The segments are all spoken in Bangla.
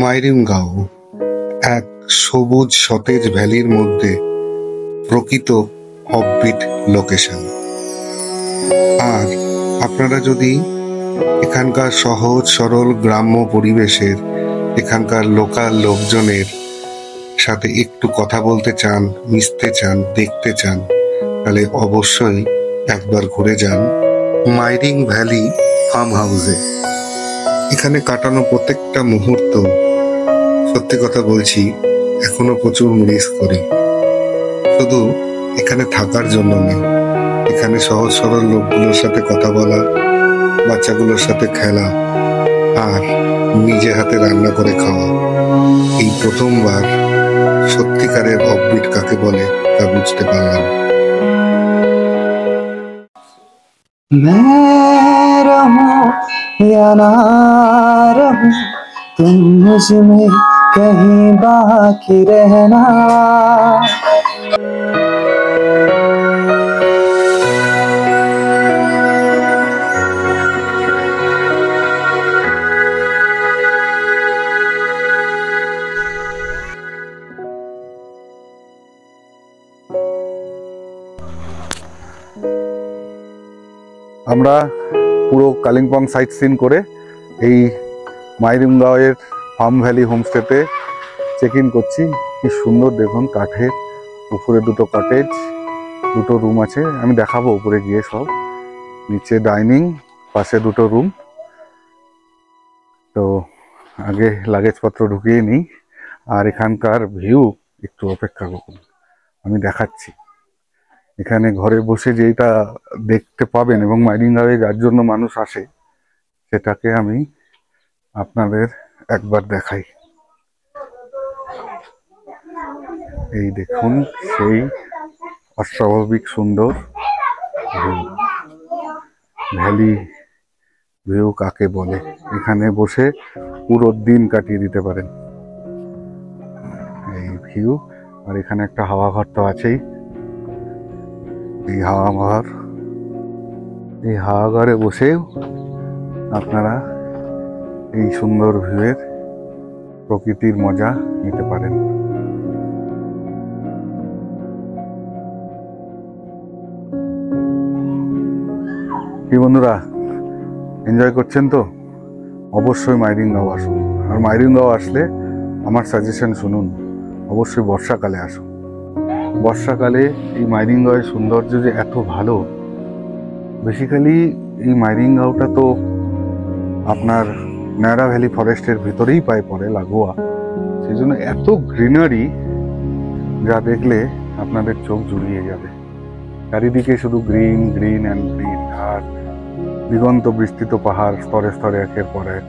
মাইরিংগাঁও এক সবুজ সতেজ ভ্যালির মধ্যে প্রকৃত অফবিট লোকেশন। আর আপনারা যদি এখানকার সহজ সরল গ্রাম্য পরিবেশের, এখানকার লোকাল লোকজনের সাথে একটু কথা বলতে চান, মিশতে চান, দেখতে চান, তাহলে অবশ্যই একবার ঘুরে যান মাইরিং ভ্যালি ফার্ম হাউসে। এখানে কাটানো প্রত্যেকটা মুহূর্ত, সত্যি কথা বলছি, এখনো প্রচুর মিস করি। শুধু এখানে থাকার জন্য নেই, এখানে সহজ সরল লোকগুলোর সাথে কথা বলা, বাচ্চাগুলোর সাথে খেলা, আর নিজে হাতে রান্না করে খাওয়া। এই প্রথমবার সত্যিকারের অফবিট কাকে বলে তা বুঝতে পারলাম। मैं रहूं या ना रहूं, तुम मुझमें कहीं बाकी रहना। আমরা পুরো কালিম্পং সাইট সিন করে এই মাইরিংগাঁওয়ের ফার্ম ভ্যালি হোমস্টেতে চেক ইন করছি। কি সুন্দর দেখুন, কাঠের উপরে দুটো কটেজ, দুটো রুম আছে, আমি দেখাবো উপরে গিয়ে সব। নিচে ডাইনিং, পাশে দুটো রুম। তো আগে লাগেজপত্র ঢুকিয়ে নিই। আর এখানকার ভিউ একটু অপেক্ষা করুন, আমি দেখাচ্ছি। এখানে ঘরে বসে যেটা দেখতে পাবেন এবং মাইরিংগাঁওয়ে যার জন্য মানুষ আসে, সেটাকে আমি আপনাদের একবার দেখাই। এই দেখুন সেই অস্বাভাবিক সুন্দর ভ্যালি ভিউ কাকে বলে। এখানে বসে পুরো দিন কাটিয়ে দিতে পারেন। এই ভিউ, আর এখানে একটা হাওয়া ঘর তো আছেই। এই হাওয়া ঘরে বসেও আপনারা এই সুন্দর ভিউয়ের প্রকৃতির মজা নিতে পারেন। কি বন্ধুরা, এনজয় করছেন তো? অবশ্যই মাইরিংগাঁও আসুন। আর মাইরিংগাঁও আসলে আমার সাজেশন শুনুন, অবশ্যই বর্ষাকালে আসুন। বর্ষাকালে এই মাইরিংগাঁওয়ের সৌন্দর্য যে এত ভালো। বেসিক্যালি এই মাইরিংগাঁওটা তো আপনার নায়ারা ভ্যালি ফরেস্টের ভিতরেই পড়ে লাগোয়া, সেই জন্য এত গ্রিনারি যা দেখলে আপনাদের চোখ জুড়িয়ে যাবে। চারিদিকে শুধু গ্রিন গ্রিন অ্যান্ড গ্রিন, আর দিগন্ত বিস্তৃত পাহাড়, স্তরে স্তরে একের পর এক।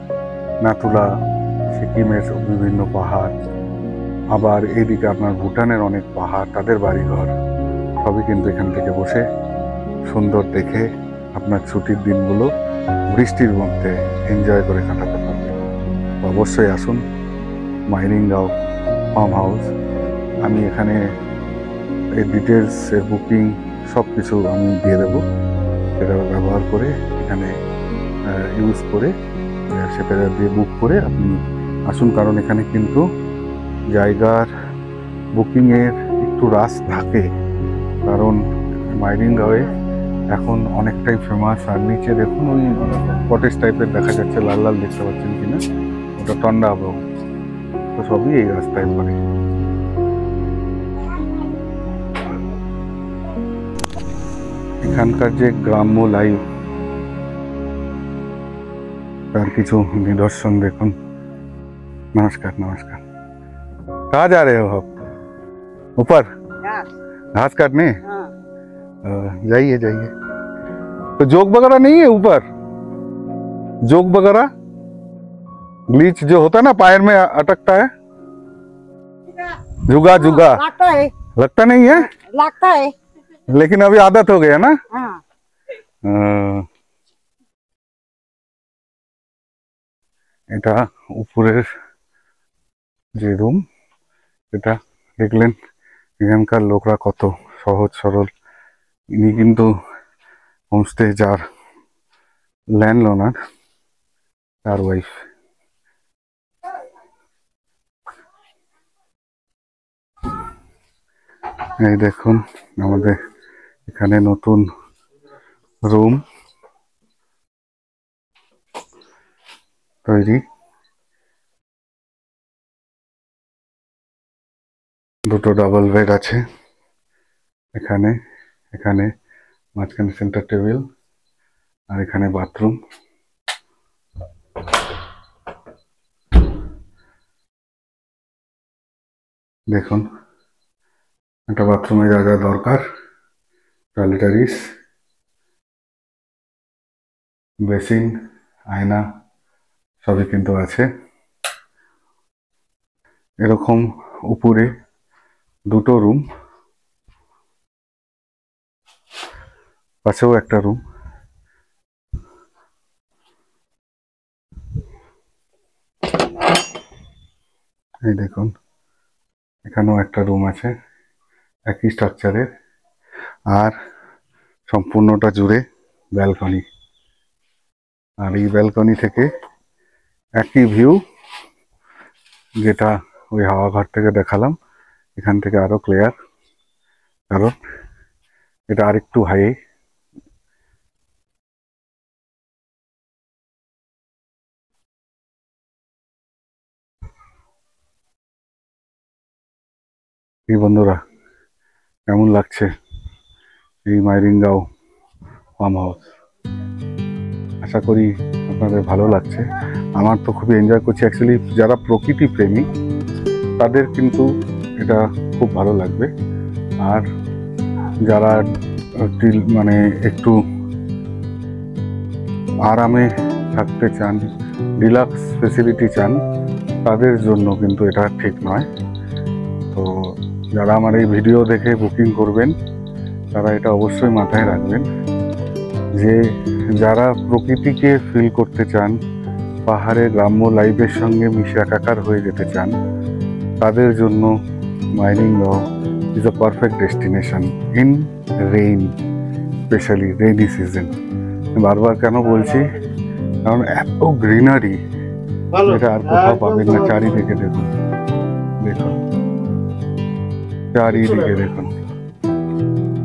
নাথুলা, সিকিমের বিভিন্ন পাহাড়, আবার এইদিকে আপনার ভুটানের অনেক পাহাড়, তাদের বাড়িঘর, সবই কিন্তু এখান থেকে বসে সুন্দর দেখে আপনার ছুটির দিনগুলো বৃষ্টির মধ্যে এনজয় করে কাটাতে পারবেন। অবশ্যই আসুন মাইরিংগাঁও ফার্ম হাউস। আমি এখানে এই ডিটেলসের বুকিং সব কিছু আমি দিয়ে দেবো। সেটা ব্যবহার করে এখানে ইউজ করে সেটা দিয়ে বুক করে আপনি আসুন। কারণ এখানে কিন্তু জায়গার বুকিংয়ের একটু রাশ থাকে, কারণ মাইরিংগাঁওয়ে এখন অনেকটাই ফেমাস। আর নিচে দেখুন ওই কটেজ টাইপের দেখা যাচ্ছে, লাল লাল দেখতে পাচ্ছেন কিনা, ওটা টন্ডা আবহ, তো সবই এই রাস্তায় পড়ে। এখানকার যে গ্রাম্য লাইফ, তার কিছু নিদর্শন দেখুন। नमस्कार नमस्कार। कहाँ जा रहे हो आप? ऊपर घास काटने? जाइए जाइए। तो जोक वगैरह नहीं है ऊपर? जोक वगैरह ग्लीच जो होता है ना, पैर में अटकता है, जुगा जुगा लगता नहीं है? लगता है, लेकिन अभी आदत हो गया ना। এটা উপরের যে রুম, এটা দেখলেন এখানকার লোকরা কত সহজ সরল। ইনি কিন্তু হোমস্টে যার ল্যান্ড ওনার, তার ওয়াইফ। এই দেখুন আমাদের এখানে নতুন রুম তৈরি, দুটো ডাবল বেড আছে এখানে, এখানে মাঝখানে সেন্টার টেবিল আর এখানে বাথরুম। দেখুন একটা বাথরুমে যা যা দরকার, টয়লেটারিস, বেসিন, আয়না সবই কিন্তু আছে। এরকম উপরে দুটো রুম, পাশেও একটা রুম। এই দেখুন এখানেও একটা রুম আছে একই স্ট্রাকচারের, আর সম্পূর্ণটা জুড়ে ব্যালকনি। আর এই ব্যালকনি থেকে একই ভিউ যেটা ওই হাওয়া ঘর থেকে দেখালাম, এখান থেকে আরো ক্লিয়ার, কারণ এটা আরেকটু হাই। এই বন্ধুরা কেমন লাগছে এই মাইরিংগাঁও ফার্ম হাউস? আশা করি আপনাদের ভালো লাগছে। আমার তো খুবই এনজয় করছি। অ্যাকচুয়ালি যারা প্রকৃতি প্রেমী তাদের কিন্তু এটা খুব ভালো লাগবে, আর যারা মানে একটু আরামে থাকতে চান, ডিলাক্স ফেসিলিটি চান, তাদের জন্য কিন্তু এটা ঠিক নয়। তো যারা আমার এই ভিডিও দেখে বুকিং করবেন তারা এটা অবশ্যই মাথায় রাখবেন যে যারা প্রকৃতিকে ফিল করতে চান, পাহাড়ে গ্রাম্য লাইফের সঙ্গে মিশে একাকার হয়ে যেতে চান, তাদের জন্য মাইরিংগাঁও is a perfect destination in rain, specially rainy season. বারবার কেন বলছি, কারণ এত গ্রিনারি যেটা আর কোথাও পাবেন না। চারিদিকে দেখুন, দেখুন চারিদিকে দেখুন,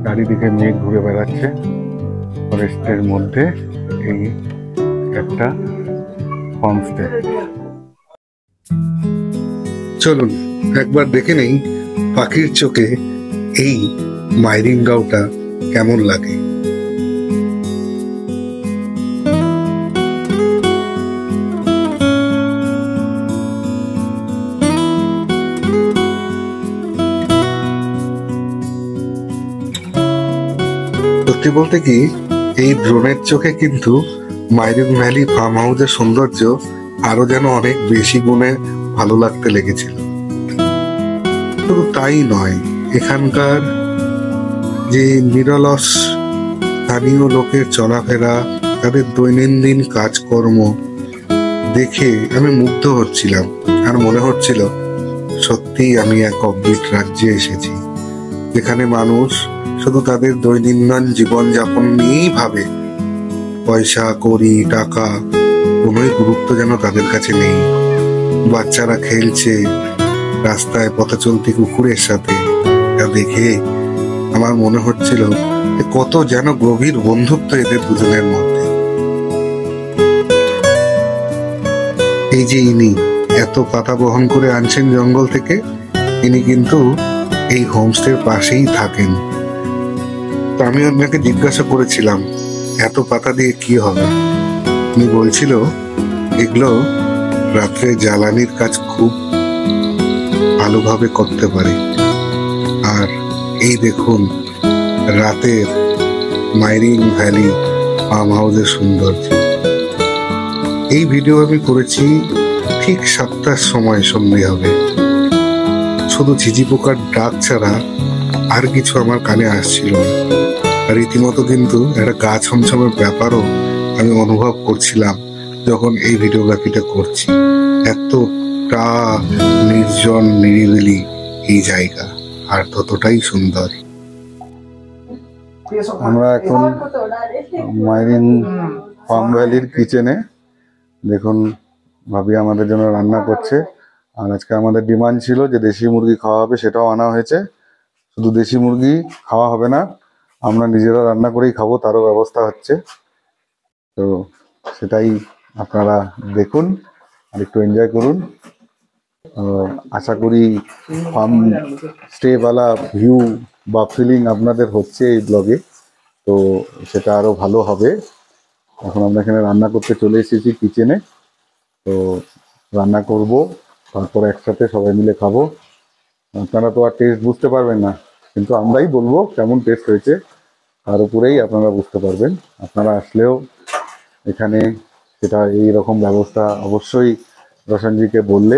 চারিদিকে মেঘ ঘুরে বেড়াচ্ছে ফরেস্টের মধ্যে। এই একটা হোমস্টে। চলুন একবার দেখে নেই পাখির চোখে এই মাইরিংগাঁওটা কেমন লাগে। সত্যি বলতে কি, এই ড্রোনের চোখে কিন্তু মাইরিং ভ্যালি ফার্ম হাউসের সৌন্দর্য আরো যেন অনেক বেশি গুণে ভালো লাগতে লেগেছিল। শুধু তাই নয়, এখানকার যে নিরলস স্থানীয় লোকের চলাফেরা, তাদের দৈনন্দিন কাজকর্ম দেখে আমি মুগ্ধ হচ্ছিলাম, আর মনে হচ্ছিল সত্যিই আমি এক অদ্ভুত রাজ্যে এসেছি, যেখানে মানুষ শুধু তাদের দৈনন্দিন জীবনযাপন নিয়েই ভাবে। পয়সা কড়ি টাকা কোনোই গুরুত্ব যেন তাদের কাছে নেই। বাচ্চারা খেলছে রাস্তায় পথে চলতি কুকুরের সাথে, তা দেখে আমার মনে হচ্ছিল কত যেন গভীর বন্ধুত্ব এদের দুজনের মধ্যে। এই যে ইনি এত পাতা বহন করে আনছেন জঙ্গল থেকে, ইনি কিন্তু এই হোমস্টের পাশেই থাকেন। তো আমি আপনাকে জিজ্ঞাসা করেছিলাম এত পাতা দিয়ে কি হবে। উনি বলছিল এগুলো রাত্রে জ্বালানির কাজ খুব ভালোভাবে করতে পারে। আর এই দেখুন রাতের মাইরিং ভ্যালি ফার্ম হাউসের সৌন্দর্য। এই ভিডিও আমি করেছি ঠিক 7টার সময়, সন্ধ্যে হবে। শুধু ঝিঝি পোকার ডাক ছাড়া আর কিছু আমার কানে আসছিল না। আর রীতিমতো কিন্তু একটা গা ছমছমের ব্যাপারও আমি অনুভব করছিলাম যখন এই ভিডিওগ্রাফিটা করছি। এতটা নির্জন নিরিবিলি এই জায়গা, আর ততটাই সুন্দর। আমরা এখন মাইরিং ফার্ম ভ্যালির কিচেনে। দেখুন ভাবি আমাদের জন্য রান্না করছে, আর আজকে আমাদের ডিমান্ড ছিল যে দেশি মুরগি খাওয়া হবে, সেটাও আনা হয়েছে। শুধু দেশি মুরগি খাওয়া হবে না, আমরা নিজেরা রান্না করেই খাবো, তারও ব্যবস্থা হচ্ছে। তো সেটাই আপনারা দেখুন আর একটু এনজয় করুন। আশা করি ফার্ম স্টেওয়ালা ভিউ বা ফিলিং আপনাদের হচ্ছে এই ব্লগে, তো সেটা আরো ভালো হবে। এখন আমরা এখানে রান্না করতে চলে এসেছি কিচেনে, তো রান্না করব, তারপরে একসাথে সবাই মিলে খাবো। আপনারা তো আর টেস্ট বুঝতে পারবেন না, কিন্তু আমরাই বলবো কেমন টেস্ট হয়েছে, তার উপরেই আপনারা বুঝতে পারবেন। আপনারা আসলেও এখানে সেটা এই রকম ব্যবস্থা অবশ্যই রোশনজিকে বললে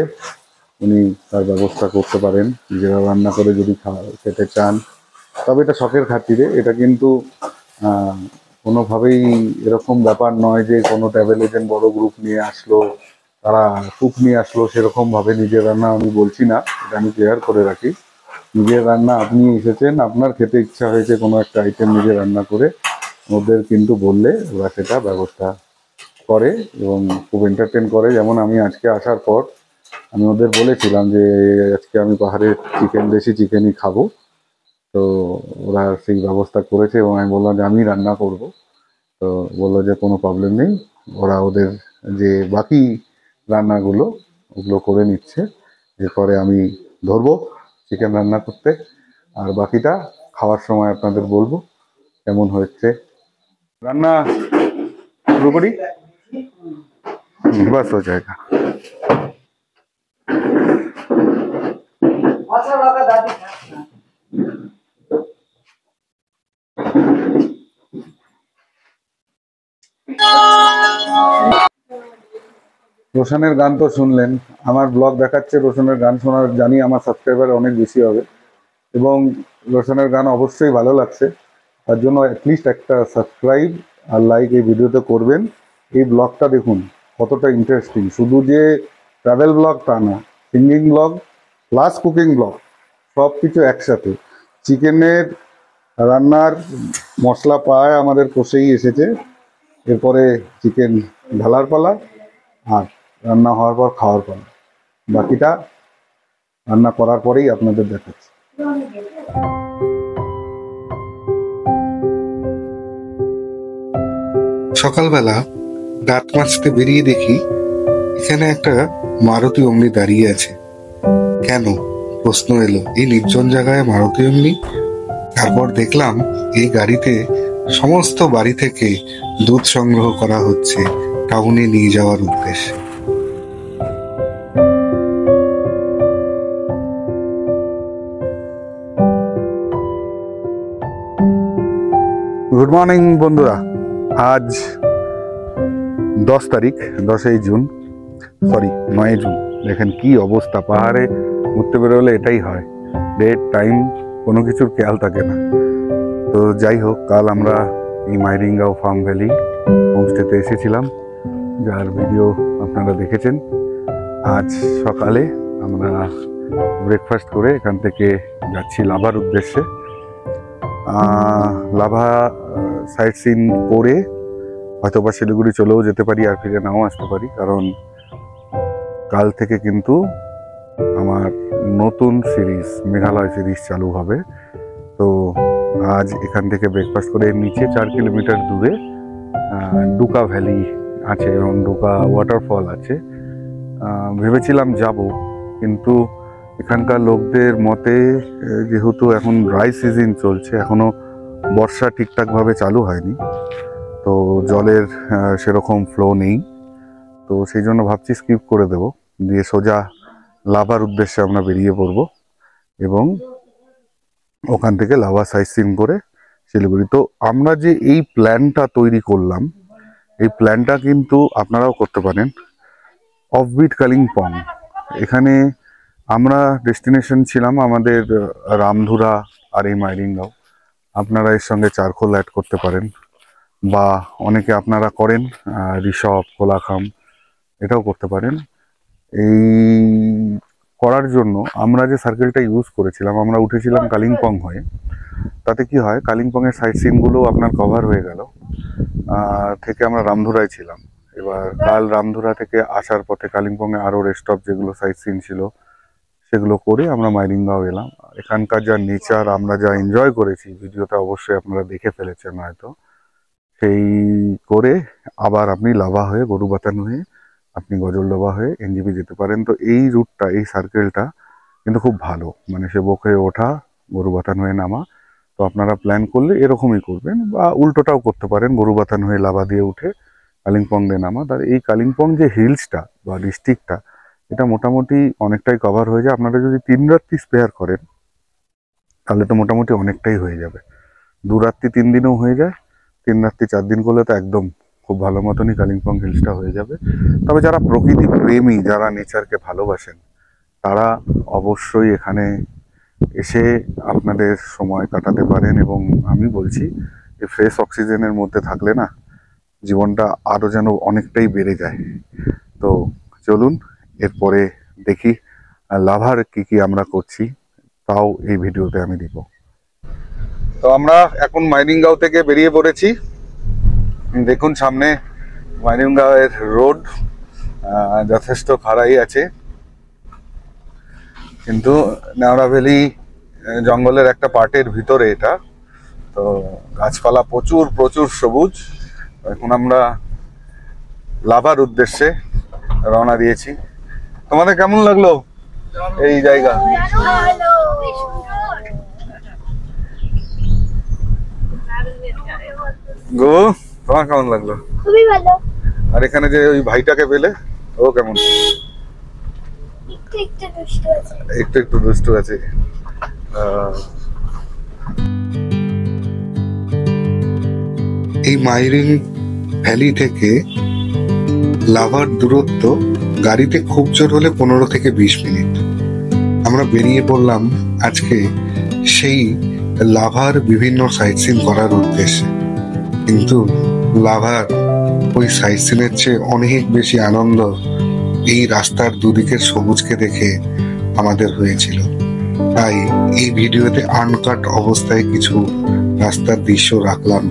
উনি তার ব্যবস্থা করতে পারেন, নিজেরা রান্না করে যদি খেতে চান। তবে এটা শখের খাতিরে, এটা কিন্তু কোনোভাবেই এরকম ব্যাপার নয় যে কোনো ট্রাভেল এজেন্ট বড় গ্রুপ নিয়ে আসলো, তারা কুক নিয়ে আসলো, সেরকম ভাবে নিজের রান্না আমি বলছি না, এটা আমি ক্লিয়ার করে রাখি। নিজের রান্না আপনি এসেছেন, আপনার খেতে ইচ্ছা হয়েছে কোনো একটা আইটেম নিজে রান্না করে, ওদের কিন্তু বললে ওরা সেটা ব্যবস্থা করে এবং খুব এন্টারটেন করে। যেমন আমি আজকে আসার পর আমি ওদের বলেছিলাম যে আজকে আমি পাহাড়ের দেশি চিকেনই খাবো, তো ওরা সেই ব্যবস্থা করেছে এবং আমি বললাম যে আমি রান্না করব। তো বললো যে কোনো প্রবলেম নেই, ওরা ওদের যে বাকি রান্নাগুলো ওগুলো করে নিচ্ছে। এরপরে আমি ধরবো চিকেন রান্না করতে, আর বাকিটা খাওয়ার সময় আপনাদের বলবো কেমন হয়েছে। রান্না শুরু করি, বাস হয়ে যায়গা। রোশনের গান তো শুনলেন, আমার ব্লগ দেখাচ্ছে রোশনের গান শোনার, জানি আমার সাবস্ক্রাইবার অনেক বেশি হবে এবং রোশনের গান অবশ্যই ভালো লাগছে, তার জন্য অ্যাটলিস্ট একটা সাবস্ক্রাইব আর লাইক এই ভিডিওতে করবেন। এই ব্লগটা দেখুন কতটা ইন্টারেস্টিং, শুধু যে ট্রাভেল ব্লগ তা না, singing blog plus cooking blog সব কিছু একসাথে। চিকেনের রান্নার মশলা প্রায় আমাদের কষেই এসেছে, এরপরে চিকেন ঢালার পালা আর রান্না হওয়ার পর খাওয়ার পালা, বাকিটা রান্না করার পরেই আপনাদের দেখাচ্ছি। সকালবেলা দাঁত মাজতে বেরিয়ে দেখি এখানে একটা মারুতি অমনি দাঁড়িয়ে আছে। কেন প্রশ্ন এলো, এই নির্জন জায়গায় মারুতি অমনি? তারপর দেখলাম এই গাড়িতে সমস্ত বাড়ি থেকে দুধ সংগ্রহ করা হচ্ছে টাউনে নিয়ে যাওয়ার উদ্দেশ্যে। গুড মর্নিং বন্ধুরা, আজ 10 তারিখ, 10ই জুন, সরি 9 জুন। দেখেন কি অবস্থা, পাহাড়ে ঘুরতে বেরোলে এটাই হয়, ডেট টাইম কোনো কিছুর খেয়াল থাকে না। তো যাই হোক, কাল আমরা এই মাইরিঙ্গাও ফার্ম ভ্যালি হোমস্টেতে এসেছিলাম, যার ভিডিও আপনারা দেখেছেন। আজ সকালে আমরা ব্রেকফাস্ট করে এখান থেকে যাচ্ছি লাভার উদ্দেশ্যে। লাভা সাইট সিন করে হয়তো বা শিলিগুড়ি চলেও যেতে পারি আর ফিরে নাও আসতে পারি, কারণ কাল থেকে কিন্তু আমার নতুন সিরিজ মেঘালয় সিরিজ চালু হবে। তো আজ এখান থেকে ব্রেকফাস্ট করে নিচে 4 কিলোমিটার দূরে ডুকা ভ্যালি আছে এবং ডুকা ওয়াটারফল আছে। ভেবেছিলাম যাব, কিন্তু এখানকার লোকদের মতে যেহেতু এখন ড্রাই সিজন চলছে, এখনো বর্ষা ঠিকঠাকভাবে চালু হয়নি, তো জলের সেরকম ফ্লো নেই, তো সেই জন্য ভাবছি স্কিপ করে দেব, দিয়ে সোজা লাভার উদ্দেশ্যে আমরা বেরিয়ে পড়ব এবং ওখান থেকে লাভা সাইট সিন করে শিলিগুড়ি। তো আমরা যে এই প্ল্যানটা তৈরি করলাম, এই প্ল্যানটা কিন্তু আপনারাও করতে পারেন। অফবিট কালিম্পং, এখানে আমরা ডেস্টিনেশন ছিলাম আমাদের রামধুরা আর এই মাইরিঙ্গাও। আপনারা এর সঙ্গে চারখোল অ্যাড করতে পারেন, বা অনেকে আপনারা করেন ঋষভ, কোলাখাম, এটাও করতে পারেন। এই করার জন্য আমরা যে সার্কেলটা ইউজ করেছিলাম, আমরা উঠেছিলাম কালিম্পং হয়ে। তাতে কি হয়, কালিম্পংয়ের সাইট সিনগুলো আপনার কভার হয়ে গেল, থেকে আমরা রামধুরায় ছিলাম। এবার কাল রামধুরা থেকে আসার পথে কালিম্পংয়ে আরও রেস্ট অফ যেগুলো সাইট সিন ছিল সেগুলো করে আমরা মাইরিংগাঁও এলাম। এখানকার যা নেচার আমরা যা এনজয় করেছি, ভিডিওটা অবশ্যই আপনারা দেখে ফেলেছেন হয়তো, সেই করে আবার আপনি লাভা হয়ে গরুবাথান হয়ে আপনি গজলডোবা হয়ে এনজিপি যেতে পারেন। তো এই রুটটা, এই সার্কেলটা কিন্তু খুব ভালো, মানে সেবক হয়ে ওঠা, গরুবাথান হয়ে নামা। তো আপনারা প্ল্যান করলে এরকমই করবেন, বা উল্টোটাও করতে পারেন, গরুবাথান হয়ে লাভা দিয়ে উঠে কালিম্পং দিয়ে নামা। তার এই কালিম্পং যে হিলসটা বা ডিস্ট্রিক্টটা, এটা মোটামুটি অনেকটাই কভার হয়ে যায়। আপনারা যদি 3 রাত্রি স্পেয়ার করেন তাহলে তো মোটামুটি অনেকটাই হয়ে যাবে। 2 রাত্রি 3 দিনও হয়ে যায়, 3 রাত্রি 4 দিন করলে তো একদম খুব ভালো মতনই কালিম্পং হিলসটা হয়ে যাবে। তবে যারা প্রকৃতি প্রেমী, যারা নেচারকে ভালোবাসেন, তারা অবশ্যই এখানে এসে আপনাদের সময় কাটাতে পারেন। এবং আমি বলছি যে ফ্রেশ অক্সিজেনের মধ্যে থাকলে না, জীবনটা আরও যেন অনেকটাই বেড়ে যায়। তো চলুন এরপরে দেখি লাভার কি কি আমরা করছি, তাও এই ভিডিওতে আমি দিব। তো আমরা এখন মাইরিংগাঁও থেকে বেরিয়ে পড়েছি। দেখুন সামনে মাইরিংগাঁওয়ের রোড যথেষ্ট খাড়াই আছে, কিন্তু নেওড়া ভ্যালি জঙ্গলের একটা পার্টের ভিতরে এটা। তো গাছপালা প্রচুর প্রচুর সবুজ। এখন আমরা লাভার উদ্দেশ্যে রওনা দিয়েছি। তোমাদের কেমন লাগলো এই জায়গা? গো, তোমার কেমন লাগলো? খুবই ভালো। আর এখানে যে ওই ভাইটাকে পেলে, ও কেমন? একটু দুষ্টু আছে। একটু একটু দুষ্টু আছে। এই মাইরিং ভ্যালি থেকে লাভার দূরত্ব গাড়িতে খুব জোর হলে 15 থেকে 20 মিনিট। আমরা বেরিয়ে পড়লাম আজকে সেই লাভার বিভিন্ন সাইট সিন করার উদ্দেশ্যে। কিন্তু লাভার ওই সাইট সিনের চেয়ে অনেক বেশি আনন্দ এই রাস্তার দুদিকের সবুজকে দেখে আমাদের হয়েছিল। তাই এই ভিডিওতে আনকাট অবস্থায় কিছু রাস্তার দৃশ্য রাখলাম।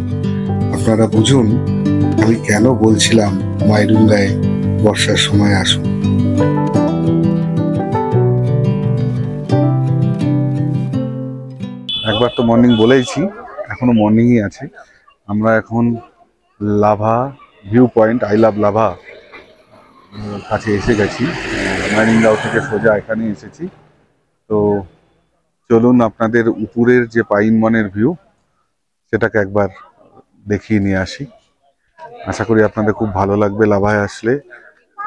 আপনারা বুঝুন আমি কেন বলছিলাম মাইরিংগাঁয়ে বর্ষার সময় আসুন। একবার তো মর্নিং বলেইছি, এখনো মর্নিংই আছে। আমরা এখন lava view point, I love lava কাছে এসে গেছি। মাইরিংগাঁও থেকে সোজা এখানে এসেছি। তো চলুন আপনাদের উপরের যে পাইন বনের ভিউ, সেটাকে একবার দেখিয়ে নিয়ে আসি। আশা করি আপনাদের খুব ভালো লাগবে। লাভায় আসলে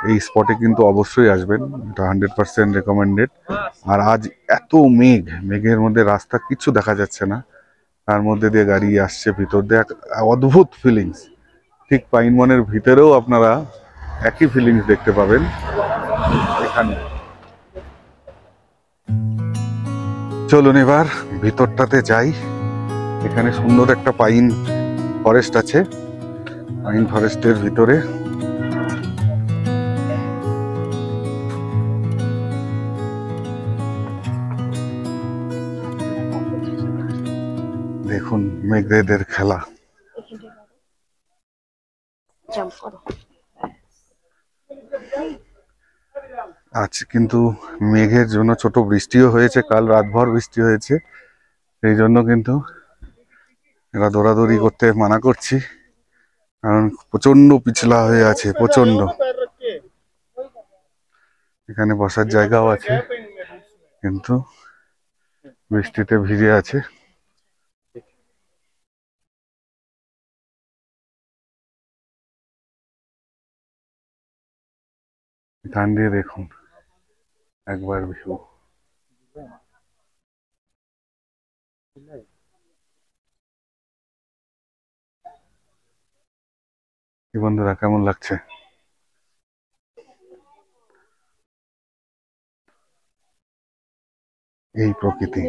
এই স্পটে কিন্তু অবশ্যই আসবেন, এটা 100% রেকমেন্ডেড। আর আজ এত মেঘ, মেঘের মধ্যে রাস্তা কিছু দেখা যাচ্ছে না, তার মধ্যে দিয়ে গাড়ি আসছে ভিতর দিয়ে, এক অদ্ভুত ফিলিংস। ঠিক পাইন বনের ভিতরেও আপনারা একই ফিলিংস দেখতে পাবেন এখানে। চলুন এবার ভিতরটাতে যাই। এখানে সুন্দর একটা পাইন ফরেস্ট আছে। পাইন ফরেস্টের ভিতরে দেখুন মেঘেদের খেলা। আজ কিন্তু মেঘের জন্য ছোট বৃষ্টিও হয়েছে, কাল রাতভর বৃষ্টি হয়েছে। সেই জন্য কিন্তু এরা দৌড়াদৌড়ি করতে মানা করছি, কারণ প্রচন্ড পিছলা হয়ে আছে, প্রচন্ড। এখানে বসার জায়গাও আছে, কিন্তু বৃষ্টিতে ভিজে আছে। এখান দিয়ে দেখুন একবার ভিউ। কি বন্ধুরা, কেমন লাগছে? এই প্রকৃতি।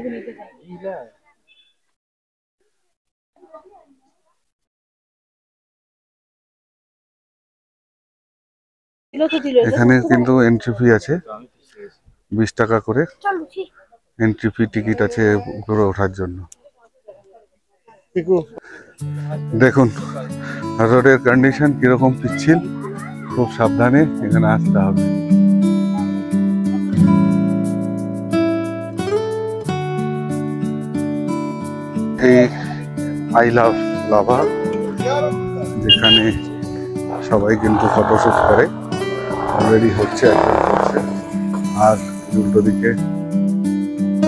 এখানে কিন্তু এন্ট্রি ফি আছে 20 টাকা করে। এন্ট্রি ফি টিকিট আছে উপরে ওঠার জন্য। দেখুন রোডের কন্ডিশন কিরকম পিচ্ছিল, খুব সাবধানে এখানে আসতে হবে। আই লাভ লাভা, যেখানে সবাই কিন্তু ফটোশুট করে। অলরেডি হচ্ছে, একজন করছে, আর উল্টো দিকে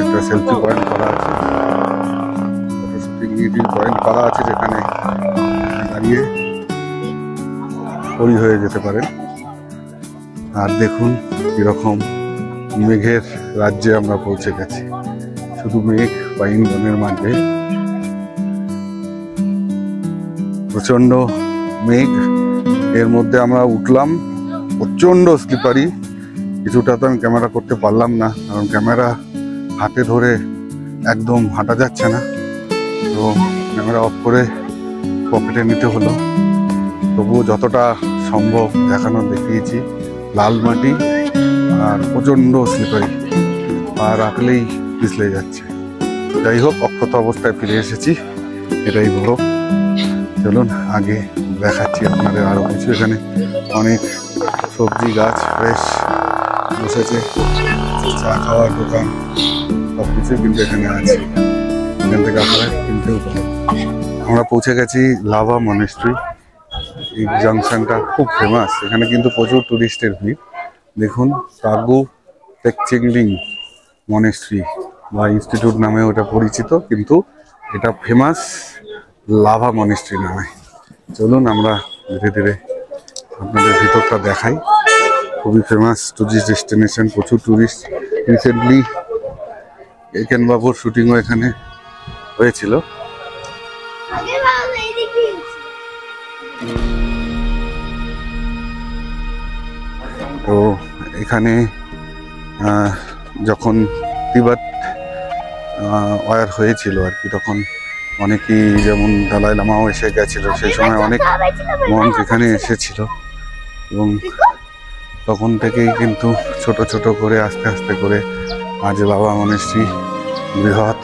একটা সেলফি পয়েন্ট করা আছে, ফটো শুটিং পয়েন্ট করা আছে, যেখানে দাঁড়িয়ে পরি হয়ে যেতে পারেন। আর দেখুন কিরকম মেঘের রাজ্যে আমরা পৌঁছে গেছি। শুধু মেঘ, পাইন বনের মাঝে প্রচন্ড মেঘ, এর মধ্যে আমরা উঠলাম। প্রচন্ড স্লিপারি, কিছুটা তো আমি ক্যামেরা করতে পারলাম না, কারণ ক্যামেরা হাতে ধরে একদম হাঁটা যাচ্ছে না, তো ক্যামেরা অফ করে পকেটে নিতে হলো। তবুও যতটা সম্ভব দেখানো দেখিয়েছি। লাল মাটি আর প্রচন্ড স্লিপারি, পা রাখলেই পিছলে যাচ্ছে। যাই হোক, অক্ষত অবস্থায় ফিরে এসেছি, এটাই বড়। চলুন আগে দেখাচ্ছি আপনাদের আরো কিছু। এখানে অনেক সবজি গাছ ফ্রেশ বসেছে, চা খাওয়ার দোকান সবকিছু কিন্তু এখানে আছে। এখান থেকে আপনারা কিনতেও পারেন। আমরা পৌঁছে গেছি লাভা মনেস্ট্রি। এই জাংশনটা খুব ফেমাস, এখানে কিন্তু প্রচুর টুরিস্টের ভিড়। দেখুন, তাগু টেকচিংলিং মনেস্ট্রি বা ইনস্টিটিউট নামে ওটা পরিচিত, কিন্তু এটা ফেমাস লাভা মনেস্ট্রি নামে। চলুন আমরা ধীরে ধীরে আপনাদের ভিতরটা দেখাই। খুবই ফেমাস টুরিস্ট ডেস্টিনেশন, প্রচুর টুরিস্ট। রিসেন্টলি একেন বাবুর শুটিংও এখানে হয়েছিল। তো এখানে যখন তিব্বত ওয়ার হয়েছিল আর কি, তখন অনেকেই, যেমন দালাই লামাও এসে গেছিল, সেই সময় অনেক মঙ্ক এখানে এসেছিল, এবং তখন থেকেই কিন্তু ছোট ছোট করে আস্তে আস্তে করে আজ লাভা মনেস্ট্রি বৃহৎ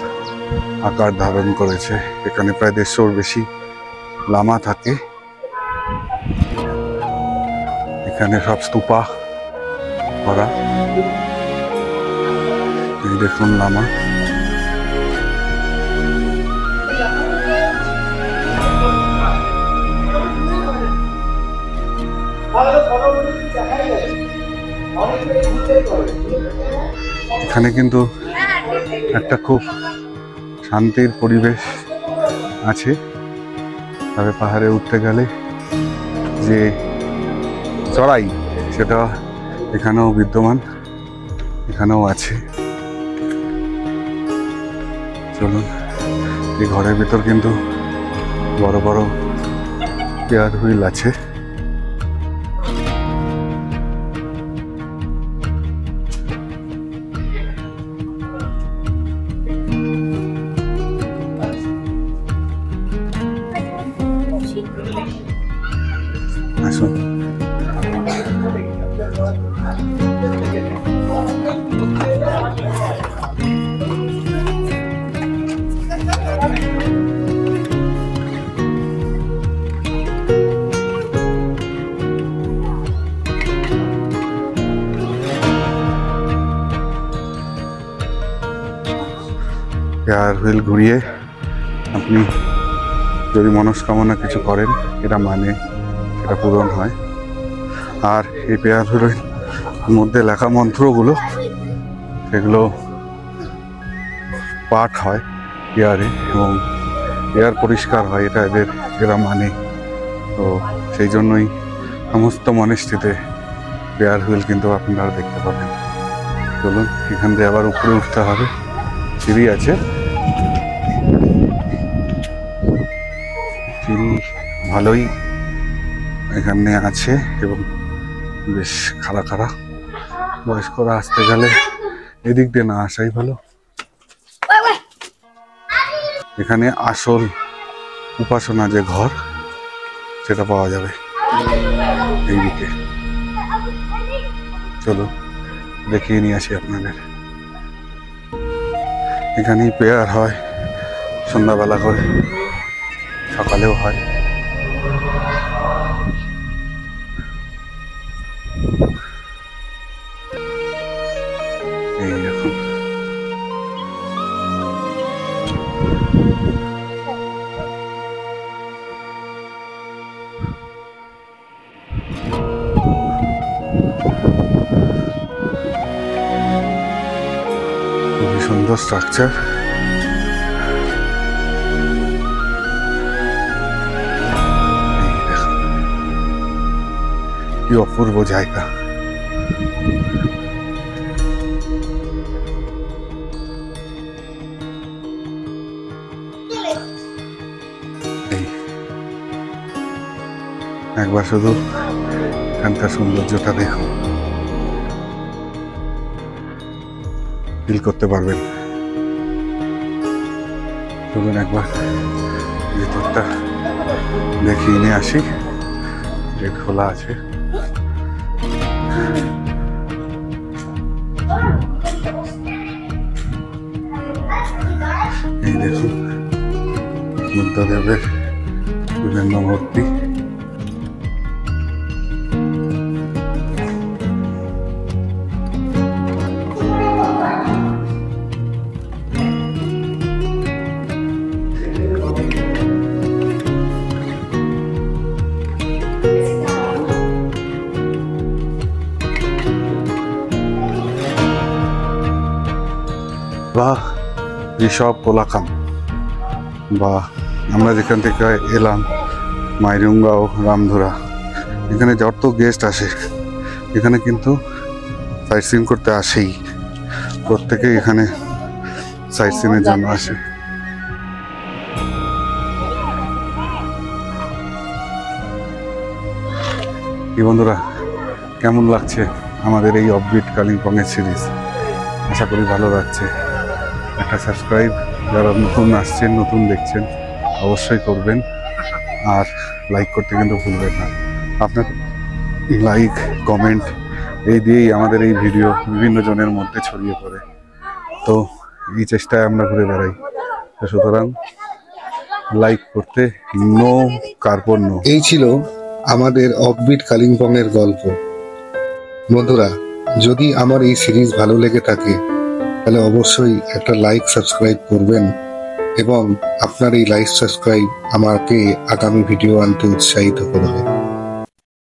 আকার ধারণ করেছে। এখানে প্রায় 150-র বেশি লামা থাকে। এখানে সব স্তূপা করা। এই দেখুন লামা। এখানে কিন্তু একটা খুব শান্তির পরিবেশ আছে, তবে পাহাড়ে উঠতে গেলে যে চড়াই, সেটা এখানেও বিদ্যমান, এখানেও আছে। চলুন, এই ঘরের ভিতর কিন্তু বড় বড় চেয়ার হুইল আছে। আসুন। পেয়ার হুইল ঘুরিয়ে আপনি যদি মনস্কামনা কিছু করেন, এটা মানে সেটা পূরণ হয়। আর এই পেয়ার হুইলের মধ্যে লেখা মন্ত্রগুলো, সেগুলো পাঠ হয় এয়ারে, এবং এয়ার পরিষ্কার হয়, এটা এরা মানে। তো সেই জন্যই সমস্ত মনেস্ট্রিতে পেয়ার হুইল কিন্তু আপনারা দেখতে পাবেন। চলুন, এখান থেকে আবার উপরে উঠতে হবে, সিঁড়ি আছে। সিঁড়ি ভালোই এখানে আছে, এবং বেশ খাড়া খাড়া। বয়স্করা আসতে গেলে এদিক দিয়ে না আসাই ভালো। এখানে আসল উপাসনা যে ঘর, সেটা পাওয়া যাবে এইদিকে। চলো দেখিয়ে নিয়ে আসি আপনাদের। এখানেই প্রেয়ার হয় সন্ধ্যাবেলা করে, সকালেও হয়। এই দেখুন, সুন্দর স্ট্রাকচার। কি অপূর্ব জায়গা। একবার শুধু এখানকার সৌন্দর্যটা দেখুন, ফিল করতে পারবেন। চলুন একবার ভেতরটা দেখিয়ে নিয়ে আসি। গেট খোলা আছে। এই দেখুন বুদ্ধদেবের বিভিন্ন মূর্তি। বা ঋষভ কোলাকাম, বা আমরা যেখান থেকে এলাম মাইরুঙ্গাও রামধুরা, এখানে যত গেস্ট আসে এখানে কিন্তু সাইট সিন করতে আসেই, প্রত্যেকেই এখানে সাইট সিনের জন্য আসে। কি বন্ধুরা, কেমন লাগছে আমাদের এই অফবিট কালিম্পংয়ের সিরিজ? আশা করি ভালো লাগছে। একটা সাবস্ক্রাইব যারা নতুন আসছেন, নতুন দেখছেন, অবশ্যই করবেন। আর লাইক করতে কিন্তু ভুলবেন না। আপনার লাইক, কমেন্ট এই দিয়েই আমাদের এই ভিডিও বিভিন্ন জনের মধ্যে ছড়িয়ে পড়ে। তো এই চেষ্টায় আমরা ঘুরে বেড়াই। তো সুতরাং লাইক করতে নো কার্পণ্য। এই ছিল আমাদের অফবিট কালিম্পংয়ের গল্প। বন্ধুরা, যদি আমার এই সিরিজ ভালো লেগে থাকে তাহলে অবশ্যই একটা লাইক, সাবস্ক্রাইব করবেন, এবং আপনার এই লাইক সাবস্ক্রাইব আমাকে আগামী ভিডিও আনতে উৎসাহিত করবে।